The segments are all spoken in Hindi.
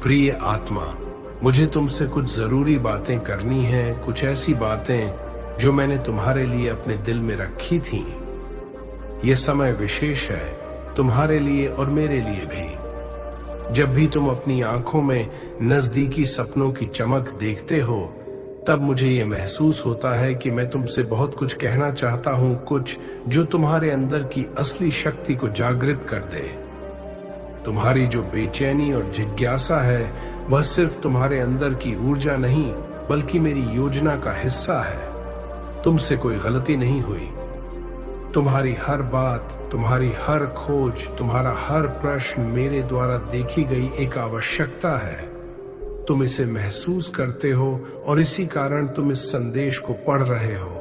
प्रिय आत्मा, मुझे तुमसे कुछ जरूरी बातें करनी हैं, कुछ ऐसी बातें जो मैंने तुम्हारे लिए अपने दिल में रखी थी। ये समय विशेष है तुम्हारे लिए और मेरे लिए भी। जब भी तुम अपनी आंखों में नजदीकी सपनों की चमक देखते हो, तब मुझे ये महसूस होता है कि मैं तुमसे बहुत कुछ कहना चाहता हूं, कुछ जो तुम्हारे अंदर की असली शक्ति को जागृत कर दे। तुम्हारी जो बेचैनी और जिज्ञासा है, वह सिर्फ तुम्हारे अंदर की ऊर्जा नहीं, बल्कि मेरी योजना का हिस्सा है। तुमसे कोई गलती नहीं हुई। तुम्हारी हर बात, तुम्हारी हर खोज, तुम्हारा हर प्रश्न मेरे द्वारा देखी गई एक आवश्यकता है। तुम इसे महसूस करते हो और इसी कारण तुम इस संदेश को पढ़ रहे हो।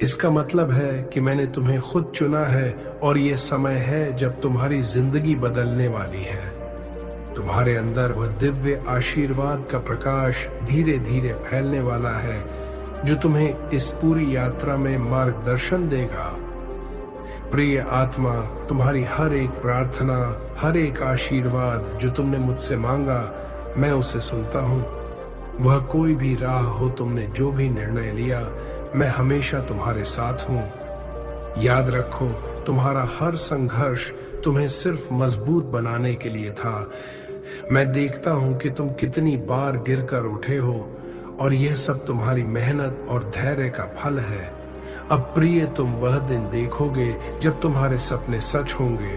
इसका मतलब है कि मैंने तुम्हें खुद चुना है और ये समय है जब तुम्हारी जिंदगी बदलने वाली है। तुम्हारे अंदर वह दिव्य आशीर्वाद का प्रकाश धीरे धीरे फैलने वाला है, जो तुम्हें इस पूरी यात्रा में मार्गदर्शन देगा। प्रिय आत्मा, तुम्हारी हर एक प्रार्थना, हर एक आशीर्वाद जो तुमने मुझसे मांगा, मैं उसे सुनता हूँ। वह कोई भी राह हो, तुमने जो भी निर्णय लिया, मैं हमेशा तुम्हारे साथ हूँ। याद रखो, तुम्हारा हर संघर्ष तुम्हें सिर्फ मजबूत बनाने के लिए था। मैं देखता हूँ कि तुम कितनी बार गिरकर उठे हो और यह सब तुम्हारी मेहनत और धैर्य का फल है। अब प्रिय, तुम वह दिन देखोगे जब तुम्हारे सपने सच होंगे।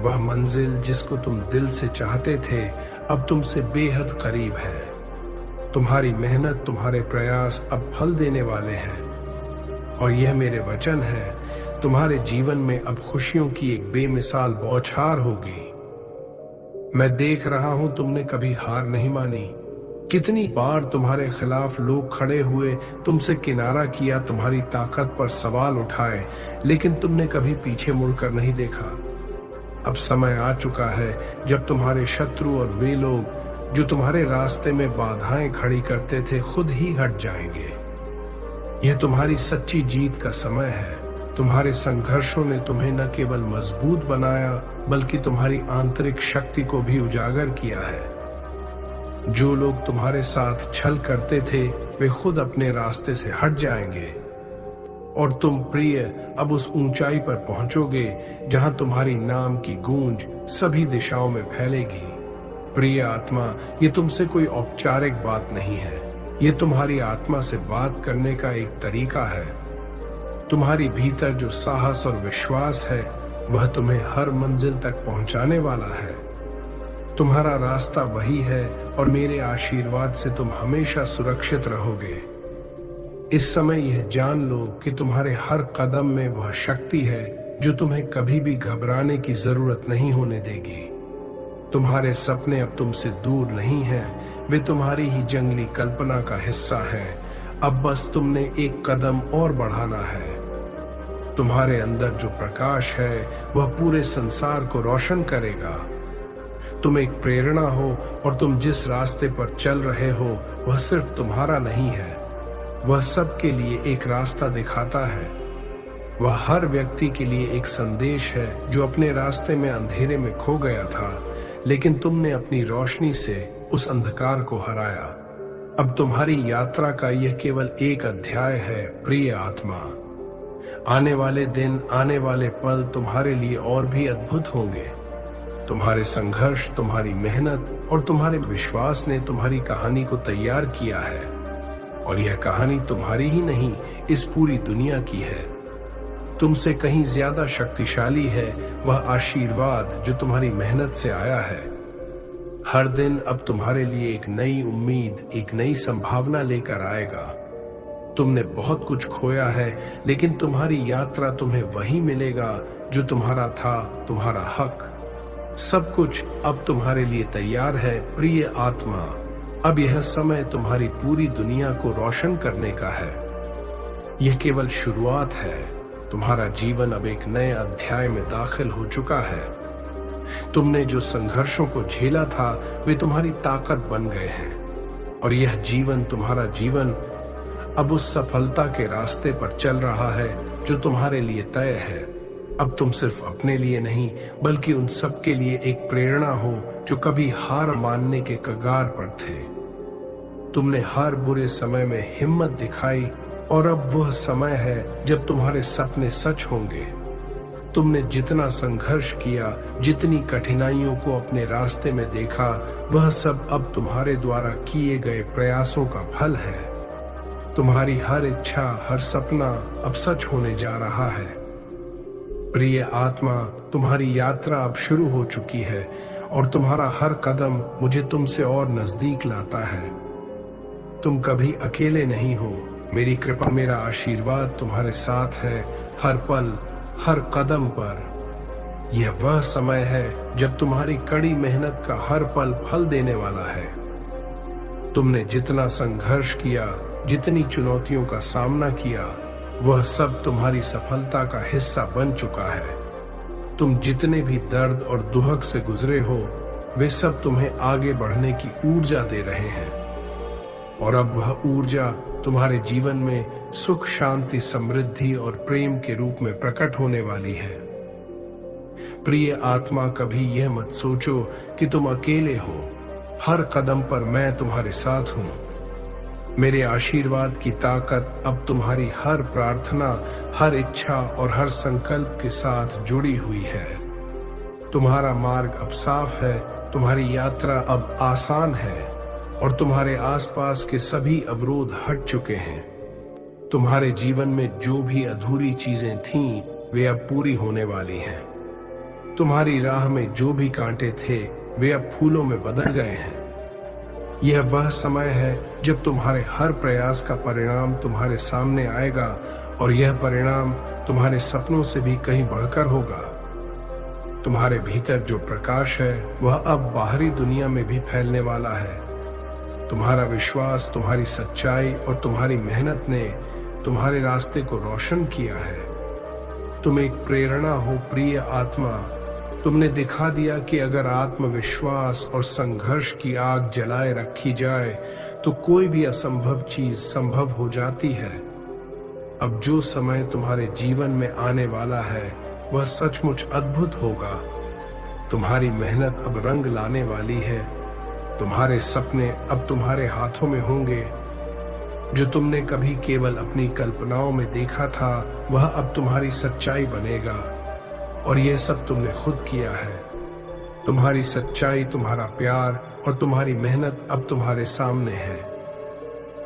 वह मंजिल जिसको तुम दिल से चाहते थे, अब तुमसे बेहद करीब है। तुम्हारी मेहनत, तुम्हारे प्रयास अब फल देने वाले हैं और यह मेरे वचन है, तुम्हारे जीवन में अब खुशियों की एक बेमिसाल बौछार होगी। मैं देख रहा हूं तुमने कभी हार नहीं मानी। कितनी बार तुम्हारे खिलाफ लोग खड़े हुए, तुमसे किनारा किया, तुम्हारी ताकत पर सवाल उठाए, लेकिन तुमने कभी पीछे मुड़कर नहीं देखा। अब समय आ चुका है जब तुम्हारे शत्रु और वे लोग जो तुम्हारे रास्ते में बाधाएं खड़ी करते थे, खुद ही हट जाएंगे। यह तुम्हारी सच्ची जीत का समय है। तुम्हारे संघर्षों ने तुम्हें न केवल मजबूत बनाया, बल्कि तुम्हारी आंतरिक शक्ति को भी उजागर किया है। जो लोग तुम्हारे साथ छल करते थे, वे खुद अपने रास्ते से हट जाएंगे और तुम प्रिय अब उस ऊंचाई पर पहुंचोगे जहां तुम्हारी नाम की गूंज सभी दिशाओं में फैलेगी। प्रिय आत्मा, ये तुमसे कोई औपचारिक बात नहीं है, ये तुम्हारी आत्मा से बात करने का एक तरीका है। तुम्हारी भीतर जो साहस और विश्वास है, वह तुम्हें हर मंजिल तक पहुंचाने वाला है। तुम्हारा रास्ता वही है और मेरे आशीर्वाद से तुम हमेशा सुरक्षित रहोगे। इस समय यह जान लो कि तुम्हारे हर कदम में वह शक्ति है जो तुम्हें कभी भी घबराने की जरूरत नहीं होने देगी। तुम्हारे सपने अब तुमसे दूर नहीं हैं, वे तुम्हारी ही जंगली कल्पना का हिस्सा हैं। अब बस तुमने एक कदम और बढ़ाना है। तुम्हारे अंदर जो प्रकाश है, वह पूरे संसार को रोशन करेगा। तुम एक प्रेरणा हो और तुम जिस रास्ते पर चल रहे हो, वह सिर्फ तुम्हारा नहीं है, वह सबके लिए एक रास्ता दिखाता है। वह हर व्यक्ति के लिए एक संदेश है जो अपने रास्ते में अंधेरे में खो गया था, लेकिन तुमने अपनी रोशनी से उस अंधकार को हराया। अब तुम्हारी यात्रा का यह केवल एक अध्याय है, प्रिय आत्मा। आने वाले दिन, आने वाले पल तुम्हारे लिए और भी अद्भुत होंगे। तुम्हारे संघर्ष, तुम्हारी मेहनत और तुम्हारे विश्वास ने तुम्हारी कहानी को तैयार किया है और यह कहानी तुम्हारी ही नहीं, इस पूरी दुनिया की है। तुमसे कहीं ज्यादा शक्तिशाली है वह आशीर्वाद जो तुम्हारी मेहनत से आया है। हर दिन अब तुम्हारे लिए एक नई उम्मीद, एक नई संभावना लेकर आएगा। तुमने बहुत कुछ खोया है, लेकिन तुम्हारी यात्रा तुम्हें वही मिलेगा जो तुम्हारा था, तुम्हारा हक। सब कुछ अब तुम्हारे लिए तैयार है, प्रिय आत्मा। अब यह समय तुम्हारी पूरी दुनिया को रोशन करने का है। यह केवल शुरुआत है। तुम्हारा जीवन अब एक नए अध्याय में दाखिल हो चुका है। तुमने जो संघर्षों को झेला था, वे तुम्हारी ताकत बन गए हैं और यह जीवन, तुम्हारा जीवन अब उस सफलता के रास्ते पर चल रहा है जो तुम्हारे लिए तय है। अब तुम सिर्फ अपने लिए नहीं, बल्कि उन सब के लिए एक प्रेरणा हो जो कभी हार मानने के कगार पर थे। तुमने हर बुरे समय में हिम्मत दिखाई और अब वह समय है जब तुम्हारे सपने सच होंगे। तुमने जितना संघर्ष किया, जितनी कठिनाइयों को अपने रास्ते में देखा, वह सब अब तुम्हारे द्वारा किए गए प्रयासों का फल है। तुम्हारी हर इच्छा, हर सपना अब सच होने जा रहा है। प्रिय आत्मा, तुम्हारी यात्रा अब शुरू हो चुकी है और तुम्हारा हर कदम मुझे तुमसे और नजदीक लाता है। तुम कभी अकेले नहीं हो। मेरी कृपा, मेरा आशीर्वाद तुम्हारे साथ है, हर पल, हर कदम पर। यह वह समय है जब तुम्हारी कड़ी मेहनत का हर पल फल देने वाला है। तुमने जितना संघर्ष किया, जितनी चुनौतियों का सामना किया, वह सब तुम्हारी सफलता का हिस्सा बन चुका है। तुम जितने भी दर्द और दुहक से गुजरे हो, वे सब तुम्हें आगे बढ़ने की ऊर्जा दे रहे हैं। और अब वह ऊर्जा तुम्हारे जीवन में सुख, शांति, समृद्धि और प्रेम के रूप में प्रकट होने वाली है। प्रिय आत्मा, कभी यह मत सोचो कि तुम अकेले हो। हर कदम पर मैं तुम्हारे साथ हूं। मेरे आशीर्वाद की ताकत अब तुम्हारी हर प्रार्थना, हर इच्छा और हर संकल्प के साथ जुड़ी हुई है। तुम्हारा मार्ग अब साफ है, तुम्हारी यात्रा अब आसान है और तुम्हारे आसपास के सभी अवरोध हट चुके हैं। तुम्हारे जीवन में जो भी अधूरी चीजें थीं, वे अब पूरी होने वाली हैं। तुम्हारी राह में जो भी कांटे थे, वे अब फूलों में बदल गए हैं। यह वह समय है जब तुम्हारे हर प्रयास का परिणाम तुम्हारे सामने आएगा और यह परिणाम तुम्हारे सपनों से भी कहीं बढ़कर होगा। तुम्हारे भीतर जो प्रकाश है, वह अब बाहरी दुनिया में भी फैलने वाला है। तुम्हारा विश्वास, तुम्हारी सच्चाई और तुम्हारी मेहनत ने तुम्हारे रास्ते को रोशन किया है। तुम एक प्रेरणा हो प्रिय आत्मा। तुमने दिखा दिया कि अगर आत्मविश्वास और संघर्ष की आग जलाए रखी जाए तो कोई भी असंभव चीज संभव हो जाती है। अब जो समय तुम्हारे जीवन में आने वाला है, वह सचमुच अद्भुत होगा। तुम्हारी मेहनत अब रंग लाने वाली है। तुम्हारे सपने अब तुम्हारे हाथों में होंगे। जो तुमने कभी केवल अपनी कल्पनाओं में देखा था, वह अब तुम्हारी सच्चाई बनेगा। और यह सब तुमने खुद किया है। तुम्हारी सच्चाई, तुम्हारा प्यार और तुम्हारी मेहनत अब तुम्हारे सामने है।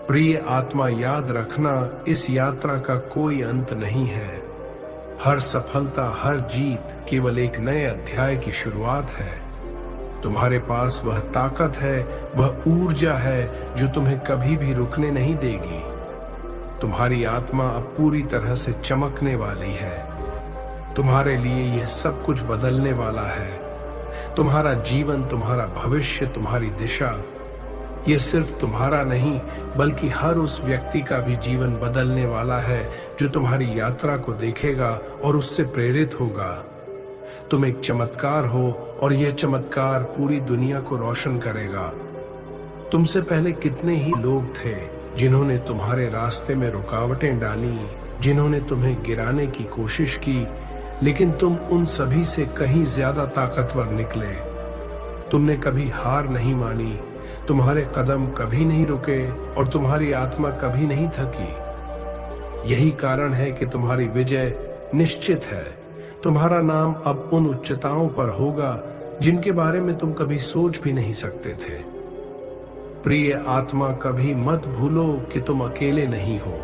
प्रिय आत्मा, याद रखना, इस यात्रा का कोई अंत नहीं है। हर सफलता, हर जीत केवल एक नए अध्याय की शुरुआत है। तुम्हारे पास वह ताकत है, वह ऊर्जा है जो तुम्हें कभी भी रुकने नहीं देगी। तुम्हारी आत्मा अब पूरी तरह से चमकने वाली है। तुम्हारे लिए यह सब कुछ बदलने वाला है। तुम्हारा जीवन, तुम्हारा भविष्य, तुम्हारी दिशा, ये सिर्फ तुम्हारा नहीं बल्कि हर उस व्यक्ति का भी जीवन बदलने वाला है जो तुम्हारी यात्रा को देखेगा और उससे प्रेरित होगा। तुम एक चमत्कार हो और यह चमत्कार पूरी दुनिया को रोशन करेगा। तुमसे पहले कितने ही लोग थे जिन्होंने तुम्हारे रास्ते में रुकावटें डाली, जिन्होंने तुम्हें गिराने की कोशिश की, लेकिन तुम उन सभी से कहीं ज्यादा ताकतवर निकले। तुमने कभी हार नहीं मानी, तुम्हारे कदम कभी नहीं रुके और तुम्हारी आत्मा कभी नहीं थकी। यही कारण है कि तुम्हारी विजय निश्चित है। तुम्हारा नाम अब उन उच्चताओं पर होगा जिनके बारे में तुम कभी सोच भी नहीं सकते थे। प्रिय आत्मा, कभी मत भूलो कि तुम अकेले नहीं हो।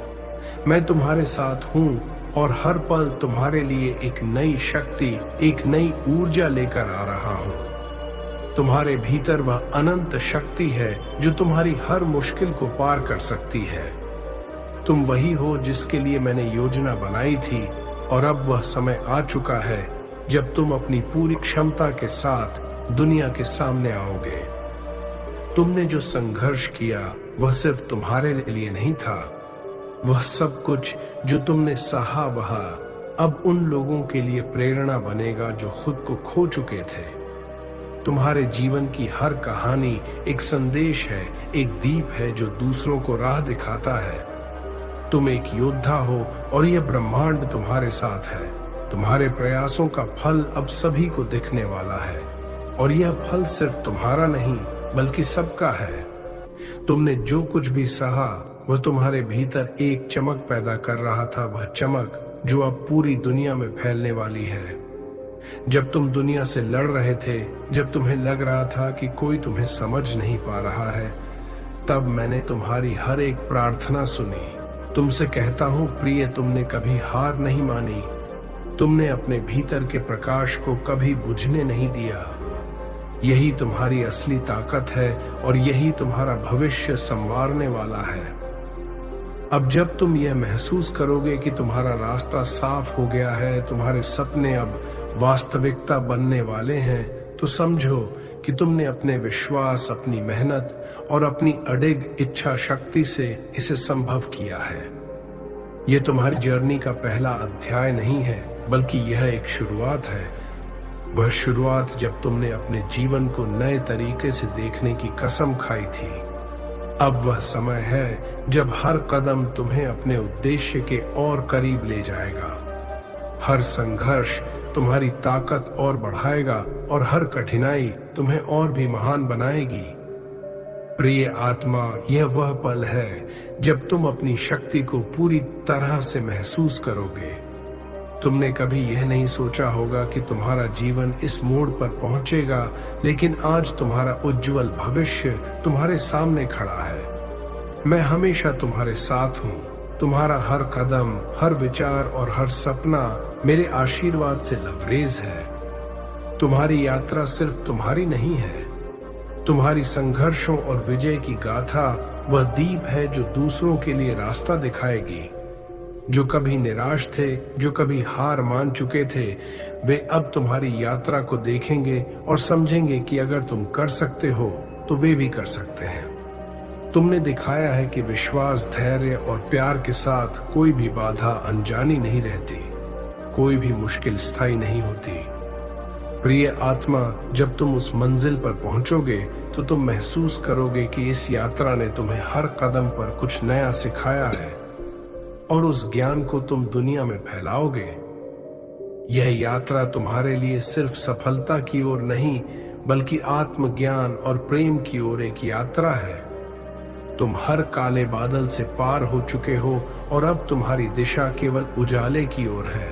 मैं तुम्हारे साथ हूं और हर पल तुम्हारे लिए एक नई शक्ति, एक नई ऊर्जा लेकर आ रहा हूं। तुम्हारे भीतर वह अनंत शक्ति है जो तुम्हारी हर मुश्किल को पार कर सकती है। तुम वही हो जिसके लिए मैंने योजना बनाई थी और अब वह समय आ चुका है जब तुम अपनी पूरी क्षमता के साथ दुनिया के सामने आओगे। तुमने जो संघर्ष किया वह सिर्फ तुम्हारे लिए नहीं था। वह सब कुछ जो तुमने सहा बहा अब उन लोगों के लिए प्रेरणा बनेगा जो खुद को खो चुके थे। तुम्हारे जीवन की हर कहानी एक संदेश है, एक दीप है जो दूसरों को राह दिखाता है। तुम एक योद्धा हो और यह ब्रह्मांड तुम्हारे साथ है। तुम्हारे प्रयासों का फल अब सभी को दिखने वाला है। और यह फल सिर्फ तुम्हारा नहीं बल्कि सबका है। तुमने जो कुछ भी सहा वह तुम्हारे भीतर एक चमक पैदा कर रहा था, वह चमक जो अब पूरी दुनिया में फैलने वाली है। जब तुम दुनिया से लड़ रहे थे, जब तुम्हें लग रहा था कि कोई तुम्हें समझ नहीं पा रहा है, तब मैंने तुम्हारी हर एक प्रार्थना सुनी। तुमसे कहता हूं प्रिय, तुमने कभी हार नहीं मानी। तुमने अपने भीतर के प्रकाश को कभी बुझने नहीं दिया। यही तुम्हारी असली ताकत है और यही तुम्हारा भविष्य संवारने वाला है। अब जब तुम यह महसूस करोगे कि तुम्हारा रास्ता साफ हो गया है, तुम्हारे सपने अब वास्तविकता बनने वाले हैं, तो समझो कि तुमने अपने विश्वास, अपनी मेहनत और अपनी अडिग इच्छा शक्ति से इसे संभव किया है। यह तुम्हारी जर्नी का पहला अध्याय नहीं है, बल्कि यह एक शुरुआत है। वह शुरुआत जब तुमने अपने जीवन को नए तरीके से देखने की कसम खाई थी। अब वह समय है जब हर कदम तुम्हें अपने उद्देश्य के और करीब ले जाएगा। हर संघर्ष तुम्हारी ताकत और बढ़ाएगा और हर कठिनाई तुम्हें और भी महान बनाएगी। प्रिय आत्मा, यह वह पल है जब तुम अपनी शक्ति को पूरी तरह से महसूस करोगे। तुमने कभी यह नहीं सोचा होगा कि तुम्हारा जीवन इस मोड़ पर पहुंचेगा, लेकिन आज तुम्हारा उज्जवल भविष्य तुम्हारे सामने खड़ा है। मैं हमेशा तुम्हारे साथ हूँ। तुम्हारा हर कदम, हर विचार और हर सपना मेरे आशीर्वाद से लबरेज है। तुम्हारी यात्रा सिर्फ तुम्हारी नहीं है। तुम्हारी संघर्षों और विजय की गाथा वह दीप है जो दूसरों के लिए रास्ता दिखाएगी। जो कभी निराश थे, जो कभी हार मान चुके थे, वे अब तुम्हारी यात्रा को देखेंगे और समझेंगे कि अगर तुम कर सकते हो तो वे भी कर सकते हैं। तुमने दिखाया है कि विश्वास, धैर्य और प्यार के साथ कोई भी बाधा अनजानी नहीं रहती, कोई भी मुश्किल स्थायी नहीं होती। प्रिय आत्मा, जब तुम उस मंजिल पर पहुंचोगे तो तुम महसूस करोगे कि इस यात्रा ने तुम्हें हर कदम पर कुछ नया सिखाया है और उस ज्ञान को तुम दुनिया में फैलाओगे। यह यात्रा तुम्हारे लिए सिर्फ सफलता की ओर नहीं, बल्कि आत्मज्ञान और प्रेम की ओर एक यात्रा है। तुम हर काले बादल से पार हो चुके हो और अब तुम्हारी दिशा केवल उजाले की ओर है।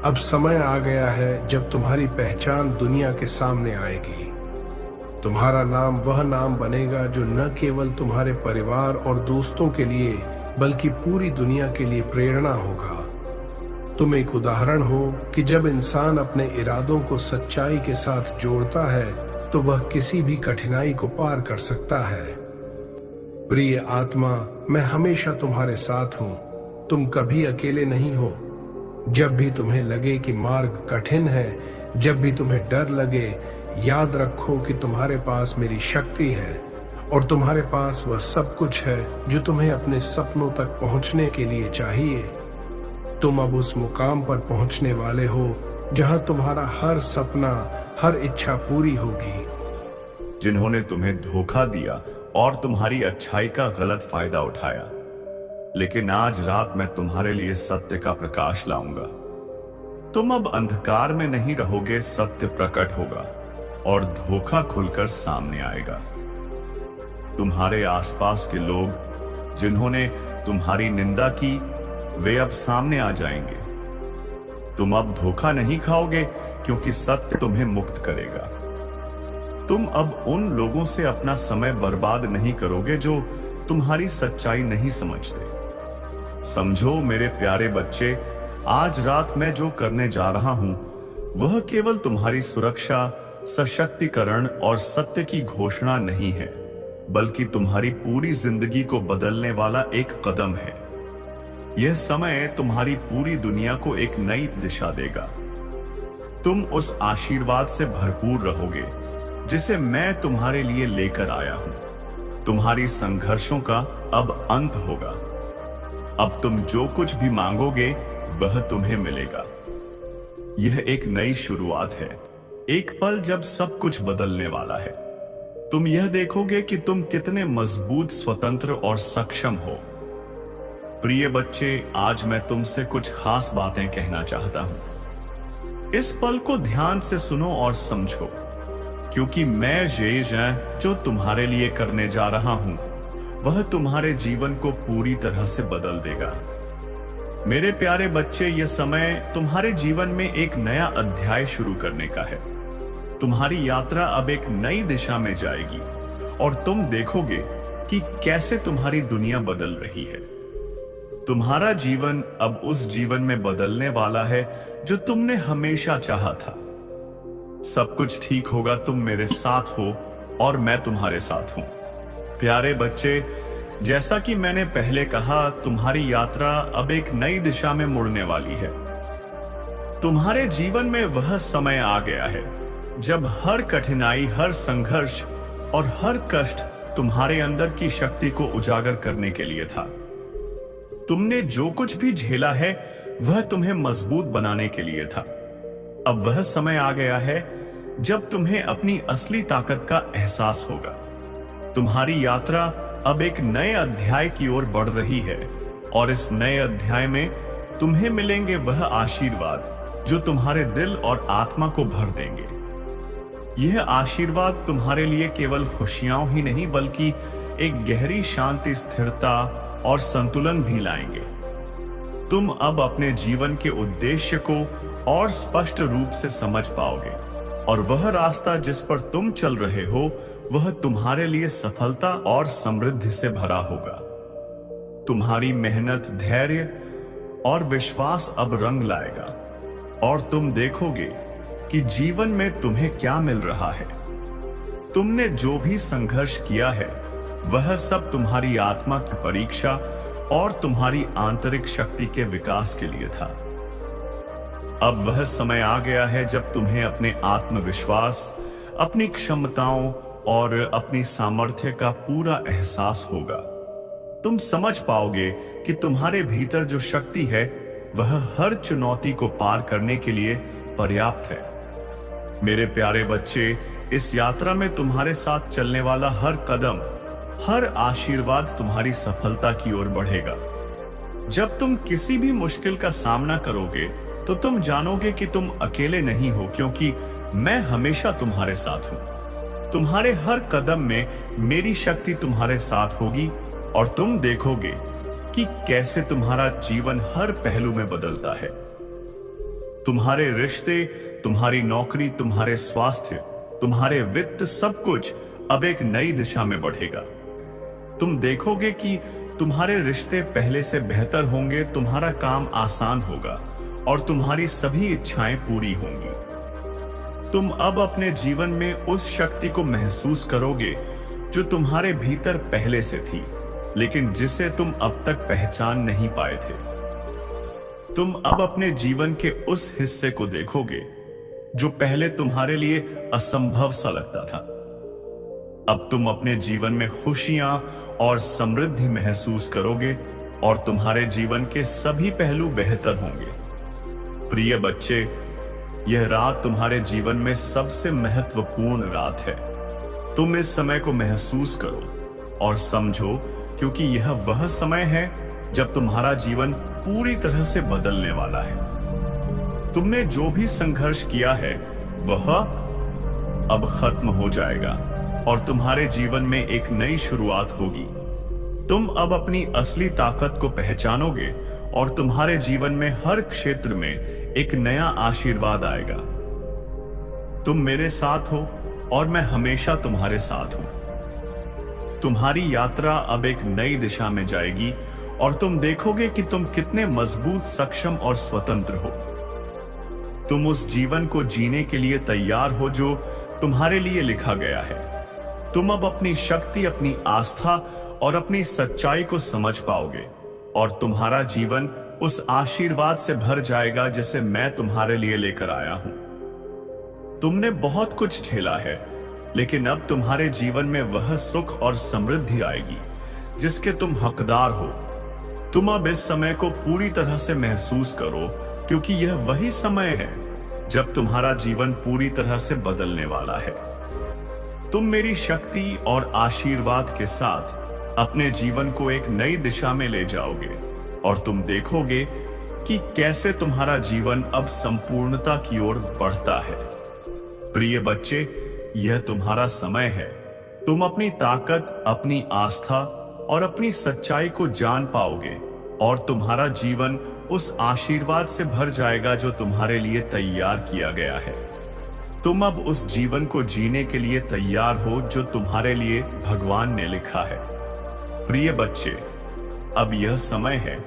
अब समय आ गया है जब तुम्हारी पहचान दुनिया के सामने आएगी। तुम्हारा नाम वह नाम बनेगा जो न केवल तुम्हारे परिवार और दोस्तों के लिए बल्कि पूरी दुनिया के लिए प्रेरणा होगा। तुम एक उदाहरण हो कि जब इंसान अपने इरादों को सच्चाई के साथ जोड़ता है तो वह किसी भी कठिनाई को पार कर सकता है। प्रिय आत्मा, मैं हमेशा तुम्हारे साथ हूँ। तुम कभी अकेले नहीं हो। जब भी तुम्हें लगे कि मार्ग कठिन है, जब भी तुम्हें डर लगे, याद रखो कि तुम्हारे पास मेरी शक्ति है और तुम्हारे पास वह सब कुछ है जो तुम्हें अपने सपनों तक पहुंचने के लिए चाहिए। तुम अब उस मुकाम पर पहुंचने वाले हो जहां तुम्हारा हर सपना, हर इच्छा पूरी होगी। जिन्होंने तुम्हें धोखा दिया और तुम्हारी अच्छाई का गलत फायदा उठाया, लेकिन आज रात मैं तुम्हारे लिए सत्य का प्रकाश लाऊंगा। तुम अब अंधकार में नहीं रहोगे, सत्य प्रकट होगा और धोखा खुलकर सामने आएगा। तुम्हारे आसपास के लोग जिन्होंने तुम्हारी निंदा की, वे अब सामने आ जाएंगे। तुम अब धोखा नहीं खाओगे क्योंकि सत्य तुम्हें मुक्त करेगा। तुम अब उन लोगों से अपना समय बर्बाद नहीं करोगे जो तुम्हारी सच्चाई नहीं समझते। समझो मेरे प्यारे बच्चे, आज रात मैं जो करने जा रहा हूं वह केवल तुम्हारी सुरक्षा, सशक्तिकरण और सत्य की घोषणा नहीं है, बल्कि तुम्हारी पूरी जिंदगी को बदलने वाला एक कदम है। यह समय तुम्हारी पूरी दुनिया को एक नई दिशा देगा। तुम उस आशीर्वाद से भरपूर रहोगे जिसे मैं तुम्हारे लिए लेकर आया हूं। तुम्हारी संघर्षों का अब अंत होगा। अब तुम जो कुछ भी मांगोगे वह तुम्हें मिलेगा। यह एक नई शुरुआत है, एक पल जब सब कुछ बदलने वाला है। तुम यह देखोगे कि तुम कितने मजबूत, स्वतंत्र और सक्षम हो। प्रिय बच्चे, आज मैं तुमसे कुछ खास बातें कहना चाहता हूं। इस पल को ध्यान से सुनो और समझो। क्योंकि मैं जो तुम्हारे लिए करने जा रहा हूं वह तुम्हारे जीवन को पूरी तरह से बदल देगा। मेरे प्यारे बच्चे, यह समय तुम्हारे जीवन में एक नया अध्याय शुरू करने का है। तुम्हारी यात्रा अब एक नई दिशा में जाएगी और तुम देखोगे कि कैसे तुम्हारी दुनिया बदल रही है। तुम्हारा जीवन अब उस जीवन में बदलने वाला है जो तुमने हमेशा चाहा था। सब कुछ ठीक होगा, तुम मेरे साथ हो और मैं तुम्हारे साथ हूं। प्यारे बच्चे, जैसा कि मैंने पहले कहा, तुम्हारी यात्रा अब एक नई दिशा में मुड़ने वाली है। तुम्हारे जीवन में वह समय आ गया है जब हर कठिनाई, हर संघर्ष और हर कष्ट तुम्हारे अंदर की शक्ति को उजागर करने के लिए था। तुमने जो कुछ भी झेला है वह तुम्हें मजबूत बनाने के लिए था। अब वह समय आ गया है जब तुम्हें अपनी असली ताकत का एहसास होगा। तुम्हारी यात्रा अब एक नए अध्याय की ओर बढ़ रही है और इस नए अध्याय में तुम्हें मिलेंगे वह आशीर्वाद जो तुम्हारे दिल और आत्मा को भर देंगे। यह आशीर्वाद तुम्हारे लिए केवल खुशियां ही नहीं बल्कि एक गहरी शांति, स्थिरता और संतुलन भी लाएंगे। तुम अब अपने जीवन के उद्देश्य को और स्पष्ट रूप से समझ पाओगे और वह रास्ता जिस पर तुम चल रहे हो वह तुम्हारे लिए सफलता और समृद्धि से भरा होगा। तुम्हारी मेहनत, धैर्य और विश्वास अब रंग लाएगा और तुम देखोगे कि जीवन में तुम्हें क्या मिल रहा है। तुमने जो भी संघर्ष किया है वह सब तुम्हारी आत्मा की परीक्षा और तुम्हारी आंतरिक शक्ति के विकास के लिए था। अब वह समय आ गया है जब तुम्हें अपने आत्मविश्वास, अपनी क्षमताओं और अपनी सामर्थ्य का पूरा एहसास होगा। तुम समझ पाओगे कि तुम्हारे भीतर जो शक्ति है वह हर चुनौती को पार करने के लिए पर्याप्त है। मेरे प्यारे बच्चे, इस यात्रा में तुम्हारे साथ चलने वाला हर कदम, हर आशीर्वाद तुम्हारी सफलता की ओर बढ़ेगा। जब तुम किसी भी मुश्किल का सामना करोगे तो तुम जानोगे कि तुम अकेले नहीं हो, क्योंकि मैं हमेशा तुम्हारे साथ हूं। तुम्हारे हर कदम में मेरी शक्ति तुम्हारे साथ होगी और तुम देखोगे कि कैसे तुम्हारा जीवन हर पहलू में बदलता है। तुम्हारे रिश्ते, तुम्हारी नौकरी, तुम्हारे स्वास्थ्य, तुम्हारे वित्त, सब कुछ अब एक नई दिशा में बढ़ेगा। तुम देखोगे कि तुम्हारे रिश्ते पहले से बेहतर होंगे, तुम्हारा काम आसान होगा और तुम्हारी सभी इच्छाएं पूरी होंगी। तुम अब अपने जीवन में उस शक्ति को महसूस करोगे जो तुम्हारे भीतर पहले से थी, लेकिन जिसे तुम अब तक पहचान नहीं पाए थे। तुम अब अपने जीवन के उस हिस्से को देखोगे जो पहले तुम्हारे लिए असंभव सा लगता था। अब तुम अपने जीवन में खुशियां और समृद्धि महसूस करोगे और तुम्हारे जीवन के सभी पहलू बेहतर होंगे। प्रिय बच्चे, यह रात तुम्हारे जीवन में सबसे महत्वपूर्ण रात है। तुम इस समय को महसूस करो और समझो, क्योंकि यह वह समय है जब तुम्हारा जीवन पूरी तरह से बदलने वाला है। तुमने जो भी संघर्ष किया है वह अब खत्म हो जाएगा और तुम्हारे जीवन में एक नई शुरुआत होगी। तुम अब अपनी असली ताकत को पहचानोगे और तुम्हारे जीवन में हर क्षेत्र में एक नया आशीर्वाद आएगा। तुम मेरे साथ हो और मैं हमेशा तुम्हारे साथ हूं। तुम्हारी यात्रा अब एक नई दिशा में जाएगी और तुम देखोगे कि तुम कितने मजबूत, सक्षम और स्वतंत्र हो। तुम उस जीवन को जीने के लिए तैयार हो जो तुम्हारे लिए लिखा गया है। तुम अब अपनी शक्ति, अपनी आस्था और अपनी सच्चाई को समझ पाओगे और तुम्हारा जीवन उस आशीर्वाद से भर जाएगा जिसे मैं तुम्हारे लिए लेकर आया हूं। तुमने बहुत कुछ झेला है, लेकिन अब तुम्हारे जीवन में वह सुख और समृद्धि आएगी जिसके तुम हकदार हो। तुम अब इस समय को पूरी तरह से महसूस करो, क्योंकि यह वही समय है जब तुम्हारा जीवन पूरी तरह से बदलने वाला है। तुम मेरी शक्ति और आशीर्वाद के साथ अपने जीवन को एक नई दिशा में ले जाओगे और तुम देखोगे कि कैसे तुम्हारा जीवन अब संपूर्णता की ओर बढ़ता है। प्रिय बच्चे, यह तुम्हारा समय है। तुम अपनी ताकत, अपनी आस्था और अपनी सच्चाई को जान पाओगे और तुम्हारा जीवन उस आशीर्वाद से भर जाएगा जो तुम्हारे लिए तैयार किया गया है। तुम अब उस जीवन को जीने के लिए तैयार हो जो तुम्हारे लिए भगवान ने लिखा है। प्रिय बच्चे, अब यह समय है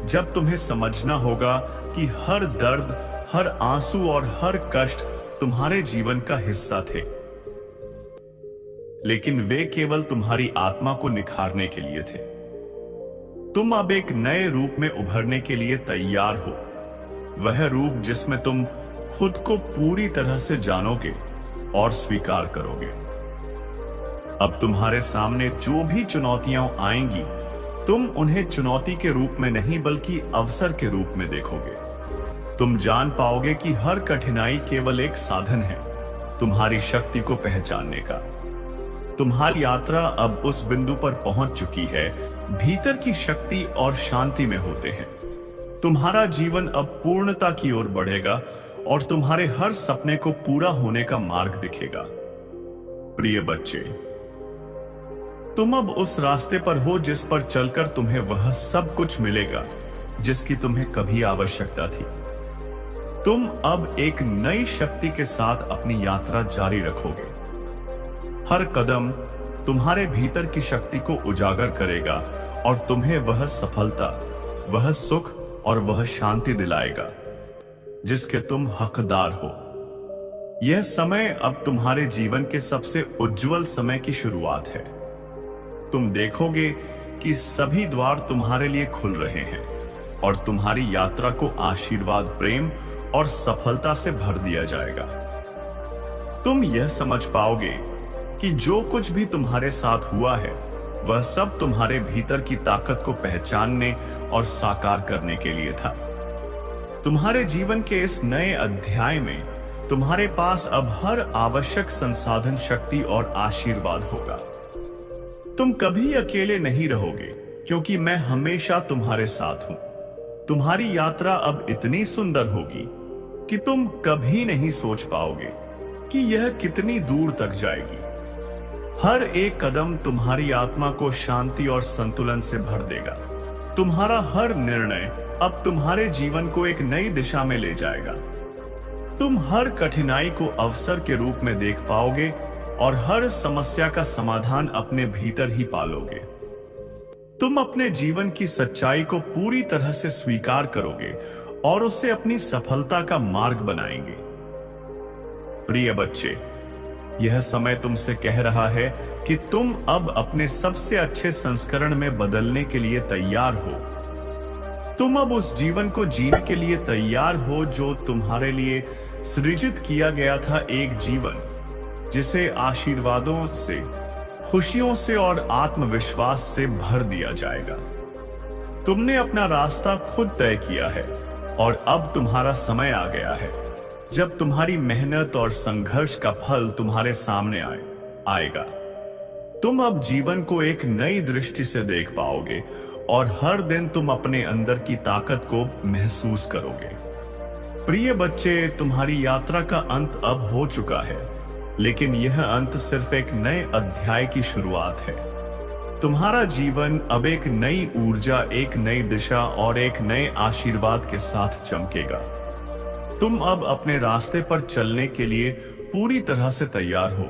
जब तुम्हें समझना होगा कि हर दर्द, हर आंसू और हर कष्ट तुम्हारे जीवन का हिस्सा थे, लेकिन वे केवल तुम्हारी आत्मा को निखारने के लिए थे। तुम अब एक नए रूप में उभरने के लिए तैयार हो, वह रूप जिसमें तुम खुद को पूरी तरह से जानोगे और स्वीकार करोगे। अब तुम्हारे सामने जो भी चुनौतियां आएंगी, तुम उन्हें चुनौती के रूप में नहीं बल्कि अवसर के रूप में देखोगे। तुम जान पाओगे कि हर कठिनाई केवल एक साधन है तुम्हारी शक्ति को पहचानने का। तुम्हारी यात्रा अब उस बिंदु पर पहुंच चुकी है, भीतर की शक्ति और शांति में होते हैं। तुम्हारा जीवन अब पूर्णता की ओर बढ़ेगा और तुम्हारे हर सपने को पूरा होने का मार्ग दिखेगा। प्रिय बच्चे, तुम अब उस रास्ते पर हो जिस पर चलकर तुम्हें वह सब कुछ मिलेगा जिसकी तुम्हें कभी आवश्यकता थी। तुम अब एक नई शक्ति के साथ अपनी यात्रा जारी रखोगे। हर कदम तुम्हारे भीतर की शक्ति को उजागर करेगा और तुम्हें वह सफलता, वह सुख और वह शांति दिलाएगा जिसके तुम हकदार हो। यह समय अब तुम्हारे जीवन के सबसे उज्जवल समय की शुरुआत है। तुम देखोगे कि सभी द्वार तुम्हारे लिए खुल रहे हैं और तुम्हारी यात्रा को आशीर्वाद, प्रेम और सफलता से भर दिया जाएगा। तुम यह समझ पाओगे कि जो कुछ भी तुम्हारे साथ हुआ है वह सब तुम्हारे भीतर की ताकत को पहचानने और साकार करने के लिए था। तुम्हारे जीवन के इस नए अध्याय में तुम्हारे पास अब हर आवश्यक संसाधन, शक्ति और आशीर्वाद होगा। तुम कभी अकेले नहीं रहोगे क्योंकि मैं हमेशा तुम्हारे साथ हूं। तुम्हारी यात्रा अब इतनी सुंदर होगी कि तुम कभी नहीं सोच पाओगे कि यह कितनी दूर तक जाएगी। हर एक कदम तुम्हारी आत्मा को शांति और संतुलन से भर देगा। तुम्हारा हर निर्णय अब तुम्हारे जीवन को एक नई दिशा में ले जाएगा। तुम हर कठिनाई को अवसर के रूप में देख पाओगे और हर समस्या का समाधान अपने भीतर ही पालोगे। तुम अपने जीवन की सच्चाई को पूरी तरह से स्वीकार करोगे और उसे अपनी सफलता का मार्ग बनाएंगे। प्रिय बच्चे, यह समय तुमसे कह रहा है कि तुम अब अपने सबसे अच्छे संस्करण में बदलने के लिए तैयार हो। तुम अब उस जीवन को जीने के लिए तैयार हो जो तुम्हारे लिए सृजित किया गया था, एक जीवन जिसे आशीर्वादों से, खुशियों से और आत्मविश्वास से भर दिया जाएगा। तुमने अपना रास्ता खुद तय किया है और अब तुम्हारा समय आ गया है जब तुम्हारी मेहनत और संघर्ष का फल तुम्हारे सामने आएगा। तुम अब जीवन को एक नई दृष्टि से देख पाओगे और हर दिन तुम अपने अंदर की ताकत को महसूस करोगे। प्रिय बच्चे, तुम्हारी यात्रा का अंत अब हो चुका है, लेकिन यह अंत सिर्फ एक नए अध्याय की शुरुआत है। तुम्हारा जीवन अब एक नई ऊर्जा, एक नई दिशा और एक नए आशीर्वाद के साथ चमकेगा। तुम अब अपने रास्ते पर चलने के लिए पूरी तरह से तैयार हो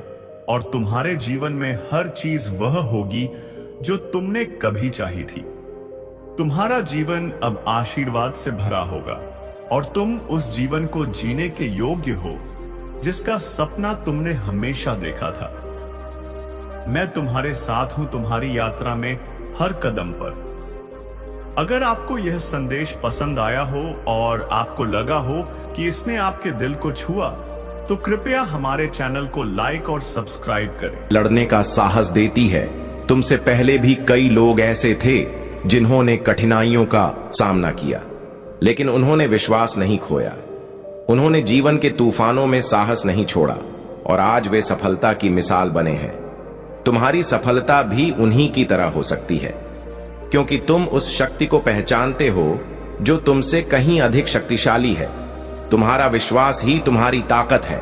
और तुम्हारे जीवन में हर चीज वह होगी जो तुमने कभी चाही थी। तुम्हारा जीवन अब आशीर्वाद से भरा होगा और तुम उस जीवन को जीने के योग्य हो जिसका सपना तुमने हमेशा देखा था। मैं तुम्हारे साथ हूं तुम्हारी यात्रा में हर कदम पर। अगर आपको यह संदेश पसंद आया हो और आपको लगा हो कि इसने आपके दिल को छुआ, तो कृपया हमारे चैनल को लाइक और सब्सक्राइब करें। लड़ने का साहस देती है। तुमसे पहले भी कई लोग ऐसे थे जिन्होंने कठिनाइयों का सामना किया, लेकिन उन्होंने विश्वास नहीं खोया। उन्होंने जीवन के तूफानों में साहस नहीं छोड़ा और आज वे सफलता की मिसाल बने हैं। तुम्हारी सफलता भी उन्हीं की तरह हो सकती है, क्योंकि तुम उस शक्ति को पहचानते हो जो तुमसे कहीं अधिक शक्तिशाली है। तुम्हारा विश्वास ही तुम्हारी ताकत है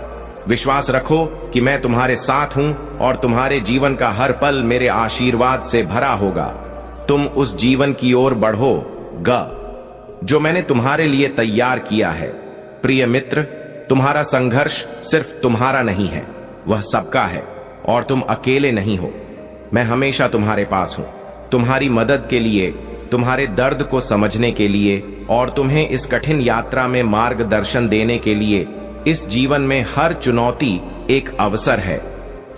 विश्वास रखो कि मैं तुम्हारे साथ हूं और तुम्हारे जीवन का हर पल मेरे आशीर्वाद से भरा होगा। तुम उस जीवन की ओर बढ़ो जो मैंने तुम्हारे लिए तैयार किया है। प्रिय मित्र, तुम्हारा संघर्ष सिर्फ तुम्हारा नहीं है, वह सबका है और तुम अकेले नहीं हो। मैं हमेशा तुम्हारे पास हूं, तुम्हारी मदद के लिए, तुम्हारे दर्द को समझने के लिए और तुम्हें इस कठिन यात्रा में मार्गदर्शन देने के लिए। इस जीवन में हर चुनौती एक अवसर है,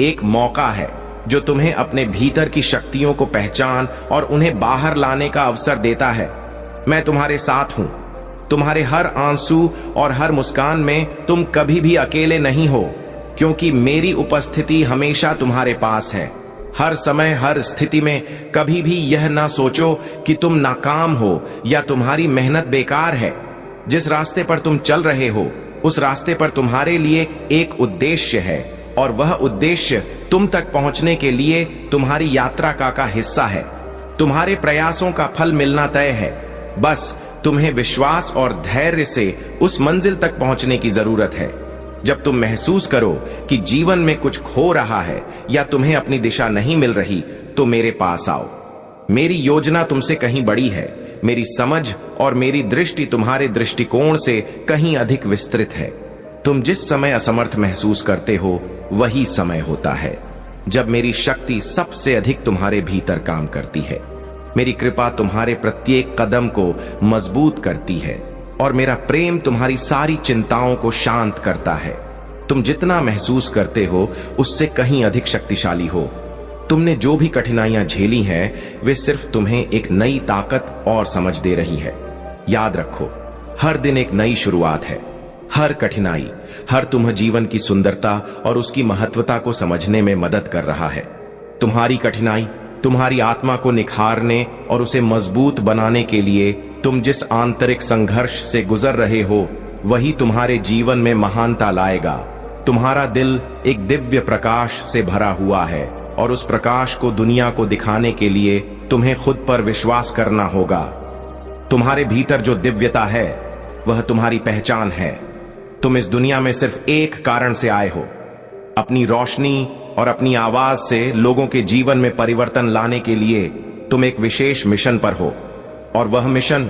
एक मौका है जो तुम्हें अपने भीतर की शक्तियों को पहचान और उन्हें बाहर लाने का अवसर देता है। मैं तुम्हारे साथ हूं। तुम्हारे हर आंसू और हर मुस्कान में तुम कभी भी अकेले नहीं हो, क्योंकि मेरी उपस्थिति हमेशा तुम्हारे पास है। हर समय, हर स्थिति में कभी भी यह ना सोचो कि तुम नाकाम हो या तुम्हारी मेहनत बेकार है। जिस रास्ते पर तुम चल रहे हो, उस रास्ते पर तुम्हारे लिए एक उद्देश्य है और वह उद्देश्य तुम तक पहुंचने के लिए तुम्हारी यात्रा का हिस्सा है। तुम्हारे प्रयासों का फल मिलना तय है। बस तुम्हें विश्वास और धैर्य से उस मंजिल तक पहुंचने की जरूरत है। जब तुम महसूस करो कि जीवन में कुछ खो रहा है या तुम्हें अपनी दिशा नहीं मिल रही, तो मेरे पास आओ। मेरी योजना तुमसे कहीं बड़ी है। मेरी समझ और मेरी दृष्टि तुम्हारे दृष्टिकोण से कहीं अधिक विस्तृत है। तुम जिस समय असमर्थ महसूस करते हो, वही समय होता है जब मेरी शक्ति सबसे अधिक तुम्हारे भीतर काम करती है। मेरी कृपा तुम्हारे प्रत्येक कदम को मजबूत करती है और मेरा प्रेम तुम्हारी सारी चिंताओं को शांत करता है। तुम जितना महसूस करते हो, उससे कहीं अधिक शक्तिशाली हो। तुमने जो भी कठिनाइयां झेली हैं, वे सिर्फ तुम्हें एक नई ताकत और समझ दे रही है। याद रखो, हर दिन एक नई शुरुआत है। हर कठिनाई, हर तुम्हें जीवन की सुंदरता और उसकी महत्वता को समझने में मदद कर रहा है। तुम्हारी कठिनाई तुम्हारी आत्मा को निखारने और उसे मजबूत बनाने के लिए तुम जिस आंतरिक संघर्ष से गुजर रहे हो, वही तुम्हारे जीवन में महानता लाएगा। तुम्हारा दिल एक दिव्य प्रकाश से भरा हुआ है और उस प्रकाश को दुनिया को दिखाने के लिए तुम्हें खुद पर विश्वास करना होगा। तुम्हारे भीतर जो दिव्यता है, वह तुम्हारी पहचान है। तुम इस दुनिया में सिर्फ एक कारण से आए हो, अपनी रोशनी और अपनी आवाज से लोगों के जीवन में परिवर्तन लाने के लिए। तुम एक विशेष मिशन पर हो और वह मिशन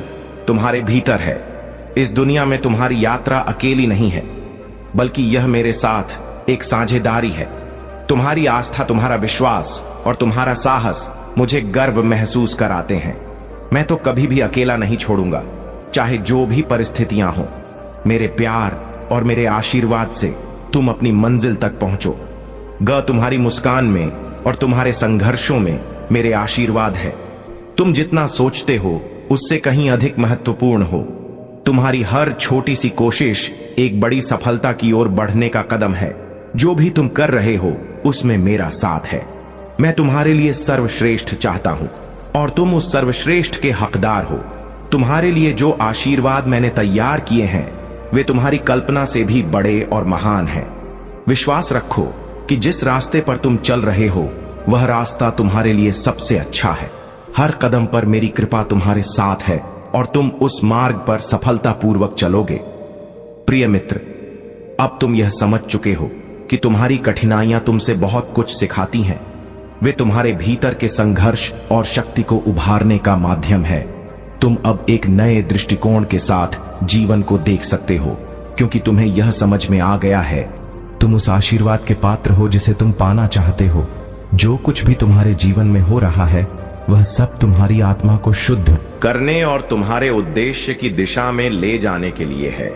तुम्हारे भीतर है। इस दुनिया में तुम्हारी यात्रा अकेली नहीं है, बल्कि यह मेरे साथ एक साझेदारी है। तुम्हारी आस्था, तुम्हारा विश्वास और तुम्हारा साहस मुझे गर्व महसूस कराते हैं। मैं तो कभी भी अकेला नहीं छोड़ूंगा, चाहे जो भी परिस्थितियां हो। मेरे प्यार और मेरे आशीर्वाद से तुम अपनी मंजिल तक पहुंचो। तुम्हारी मुस्कान में और तुम्हारे संघर्षों में मेरे आशीर्वाद है। तुम जितना सोचते हो, उससे कहीं अधिक महत्वपूर्ण हो। तुम्हारी हर छोटी सी कोशिश एक बड़ी सफलता की ओर बढ़ने का कदम है। जो भी तुम कर रहे हो, उसमें मेरा साथ है। मैं तुम्हारे लिए सर्वश्रेष्ठ चाहता हूं और तुम उस सर्वश्रेष्ठ के हकदार हो। तुम्हारे लिए जो आशीर्वाद मैंने तैयार किए हैं, वे तुम्हारी कल्पना से भी बड़े और महान हैं। विश्वास रखो कि जिस रास्ते पर तुम चल रहे हो, वह रास्ता तुम्हारे लिए सबसे अच्छा है। हर कदम पर मेरी कृपा तुम्हारे साथ है और तुम उस मार्ग पर सफलतापूर्वक चलोगे। प्रिय मित्र, अब तुम यह समझ चुके हो कि तुम्हारी कठिनाइयां तुमसे बहुत कुछ सिखाती हैं। वे तुम्हारे भीतर के संघर्ष और शक्ति को उभारने का माध्यम है। तुम अब एक नए दृष्टिकोण के साथ जीवन को देख सकते हो, क्योंकि तुम्हें यह समझ में आ गया है तुम उस आशीर्वाद के पात्र हो जिसे तुम पाना चाहते हो। जो कुछ भी तुम्हारे जीवन में हो रहा है, वह सब तुम्हारी आत्मा को शुद्ध करने और तुम्हारे उद्देश्य की दिशा में ले जाने के लिए है।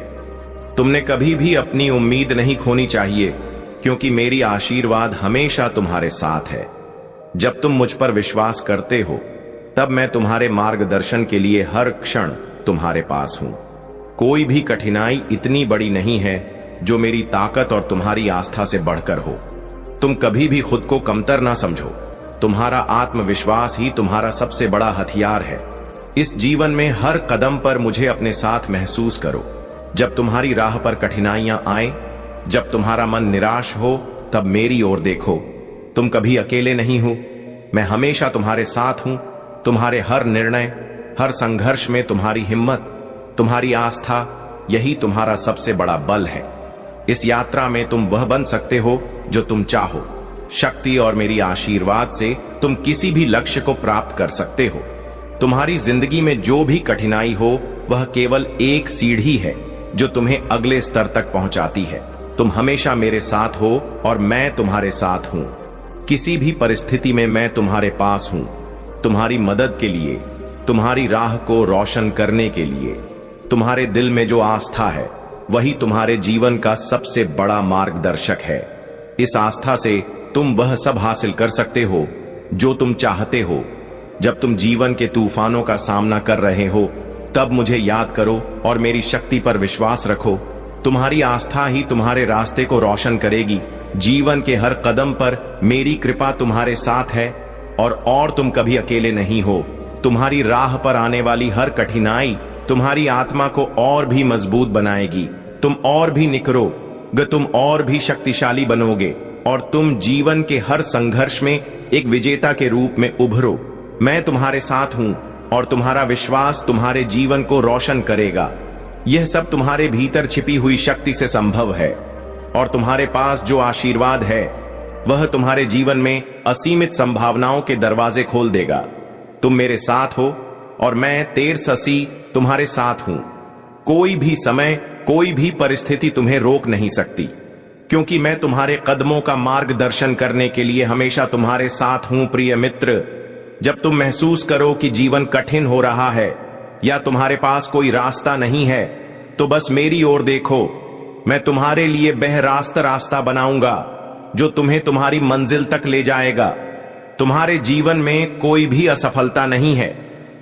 तुमने कभी भी अपनी उम्मीद नहीं खोनी चाहिए, क्योंकि मेरी आशीर्वाद हमेशा तुम्हारे साथ है। जब तुम मुझ पर विश्वास करते हो, तब मैं तुम्हारे मार्गदर्शन के लिए हर क्षण तुम्हारे पास हूं। कोई भी कठिनाई इतनी बड़ी नहीं है जो मेरी ताकत और तुम्हारी आस्था से बढ़कर हो। तुम कभी भी खुद को कमतर ना समझो। तुम्हारा आत्मविश्वास ही तुम्हारा सबसे बड़ा हथियार है। इस जीवन में हर कदम पर मुझे अपने साथ महसूस करो। जब तुम्हारी राह पर कठिनाइयां आए, जब तुम्हारा मन निराश हो, तब मेरी ओर देखो। तुम कभी अकेले नहीं हो। मैं हमेशा तुम्हारे साथ हूं। तुम्हारे हर निर्णय, हर संघर्ष में तुम्हारी हिम्मत, तुम्हारी आस्था, यही तुम्हारा सबसे बड़ा बल है। इस यात्रा में तुम वह बन सकते हो जो तुम चाहो। शक्ति और मेरी आशीर्वाद से तुम किसी भी लक्ष्य को प्राप्त कर सकते हो। तुम्हारी जिंदगी में जो भी कठिनाई हो वह केवल एक सीढ़ी है जो तुम्हें अगले स्तर तक पहुंचाती है। तुम हमेशा मेरे साथ हो और मैं तुम्हारे साथ हूं। किसी भी परिस्थिति में मैं तुम्हारे पास हूं, तुम्हारी मदद के लिए, तुम्हारी राह को रोशन करने के लिए। तुम्हारे दिल में जो आस्था है वही तुम्हारे जीवन का सबसे बड़ा मार्गदर्शक है। इस आस्था से तुम वह सब हासिल कर सकते हो जो तुम चाहते हो। जब तुम जीवन के तूफानों का सामना कर रहे हो तब मुझे याद करो और मेरी शक्ति पर विश्वास रखो। तुम्हारी आस्था ही तुम्हारे रास्ते को रोशन करेगी। जीवन के हर कदम पर मेरी कृपा तुम्हारे साथ है और तुम कभी अकेले नहीं हो। तुम्हारी राह पर आने वाली हर कठिनाई तुम्हारी आत्मा को और भी मजबूत बनाएगी। तुम और भी निखरोगे, तुम और भी शक्तिशाली बनोगे और तुम जीवन के हर संघर्ष में एक विजेता के रूप में उभरो। मैं तुम्हारे साथ हूं और तुम्हारा विश्वास तुम्हारे जीवन को रोशन करेगा। यह सब तुम्हारे भीतर छिपी हुई शक्ति से संभव है और तुम्हारे पास जो आशीर्वाद है वह तुम्हारे जीवन में असीमित संभावनाओं के दरवाजे खोल देगा। तुम मेरे साथ हो और मैं तेरससी तुम्हारे साथ हूं। कोई भी समय, कोई भी परिस्थिति तुम्हें रोक नहीं सकती, क्योंकि मैं तुम्हारे कदमों का मार्गदर्शन करने के लिए हमेशा तुम्हारे साथ हूं। प्रिय मित्र, जब तुम महसूस करो कि जीवन कठिन हो रहा है या तुम्हारे पास कोई रास्ता नहीं है, तो बस मेरी ओर देखो। मैं तुम्हारे लिए बहरास्त रास्ता बनाऊंगा जो तुम्हें तुम्हारी मंजिल तक ले जाएगा। तुम्हारे जीवन में कोई भी असफलता नहीं है,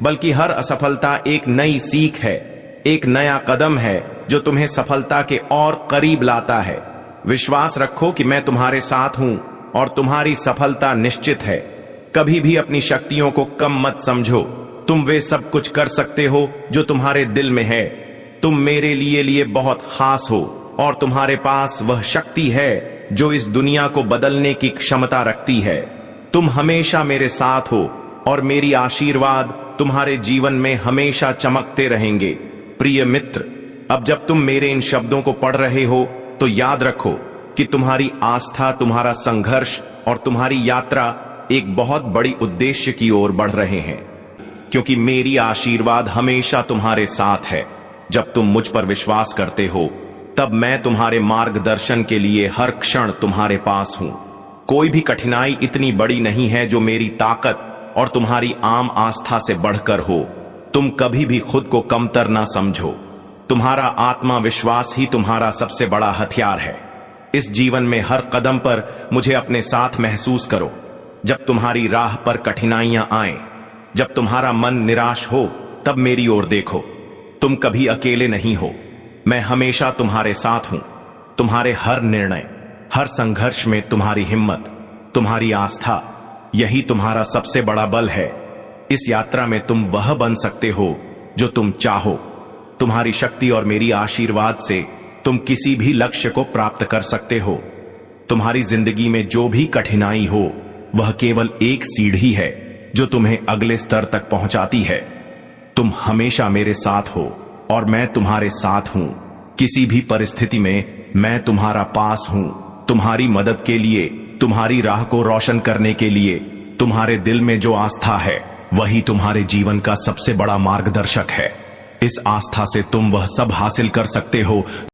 बल्कि हर असफलता एक नई सीख है, एक नया कदम है जो तुम्हें सफलता के और करीब लाता है। विश्वास रखो कि मैं तुम्हारे साथ हूं और तुम्हारी सफलता निश्चित है। कभी भी अपनी शक्तियों को कम मत समझो। तुम वे सब कुछ कर सकते हो जो तुम्हारे दिल में है। तुम मेरे लिए बहुत खास हो और तुम्हारे पास वह शक्ति है जो इस दुनिया को बदलने की क्षमता रखती है। तुम हमेशा मेरे साथ हो और मेरी आशीर्वाद तुम्हारे जीवन में हमेशा चमकते रहेंगे। प्रिय मित्र, अब जब तुम मेरे इन शब्दों को पढ़ रहे हो तो याद रखो कि तुम्हारी आस्था, तुम्हारा संघर्ष और तुम्हारी यात्रा एक बहुत बड़ी उद्देश्य की ओर बढ़ रहे हैं, क्योंकि मेरी आशीर्वाद हमेशा तुम्हारे साथ है। जब तुम मुझ पर विश्वास करते हो तब मैं तुम्हारे मार्गदर्शन के लिए हर क्षण तुम्हारे पास हूं। कोई भी कठिनाई इतनी बड़ी नहीं है जो मेरी ताकत और तुम्हारी आम आस्था से बढ़कर हो। तुम कभी भी खुद को कमतर ना समझो। तुम्हारा आत्मविश्वास ही तुम्हारा सबसे बड़ा हथियार है। इस जीवन में हर कदम पर मुझे अपने साथ महसूस करो। जब तुम्हारी राह पर कठिनाइयां आए, जब तुम्हारा मन निराश हो, तब मेरी ओर देखो। तुम कभी अकेले नहीं हो। मैं हमेशा तुम्हारे साथ हूं। तुम्हारे हर निर्णय, हर संघर्ष में तुम्हारी हिम्मत, तुम्हारी आस्था, यही तुम्हारा सबसे बड़ा बल है। इस यात्रा में तुम वह बन सकते हो जो तुम चाहो। तुम्हारी शक्ति और मेरी आशीर्वाद से तुम किसी भी लक्ष्य को प्राप्त कर सकते हो। तुम्हारी जिंदगी में जो भी कठिनाई हो वह केवल एक सीढ़ी है जो तुम्हें अगले स्तर तक पहुंचाती है। तुम हमेशा मेरे साथ हो और मैं तुम्हारे साथ हूं। किसी भी परिस्थिति में मैं तुम्हारा पास हूं, तुम्हारी मदद के लिए, तुम्हारी राह को रोशन करने के लिए। तुम्हारे दिल में जो आस्था है वही तुम्हारे जीवन का सबसे बड़ा मार्गदर्शक है। इस आस्था से तुम वह सब हासिल कर सकते हो